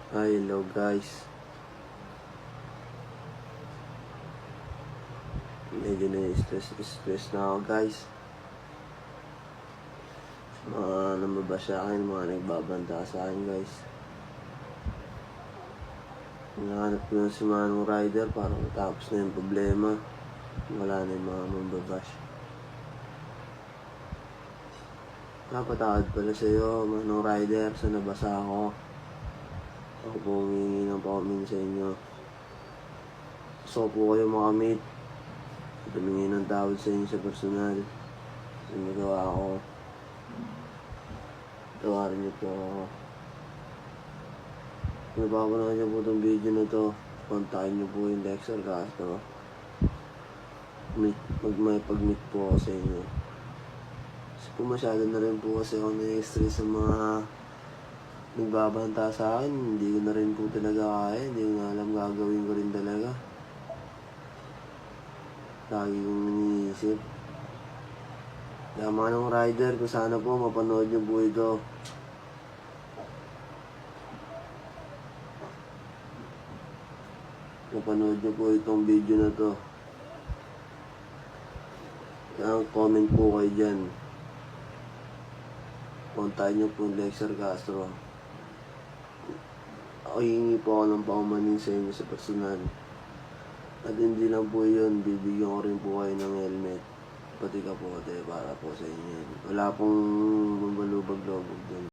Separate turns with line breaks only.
Hi, hello guys. Medyo na-stress na ako guys. Mga namabas sa akin, mga nagbabanta sa akin guys. Hinahanap ko na si Manong Rider para matapos na yung problema. Wala na yung mga mambabash. Napatawad pala sa'yo, Manong Rider, sa nabasa ako. Ako po humingi ng paumin sa inyo. Gusto ko po kayo makamit. Humingi ng tawad sa inyo sa personal. Sa nagawa ko. Tawarin niyo po ako. Kung napapanood niyo po itong video na to, kontakin niyo po yung Dexter Castro. May pag-meet po ako sa inyo. Kasi po masyado na rin po kasi ako na-stress sa mga nagbabanta sa akin. Hindi ko na rin po talaga kaya. Hindi ko na alam gagawin ko rin talaga. Lagi kong iniisip. Kaya Manong Rider, kung sana po mapanood niyo po ito. Mapanood niyo po itong video na to. Kaya comment po kayo dyan. Kontakin niyo po yung Dexter Castro. Ako hihingi po ako ng paumanin sa inyo sa personal. At hindi lang po yun, bibigyan ko rin po kayo ng helmet. Pati kapote para po sa inyo. Wala pong mabalubag-lubog dun.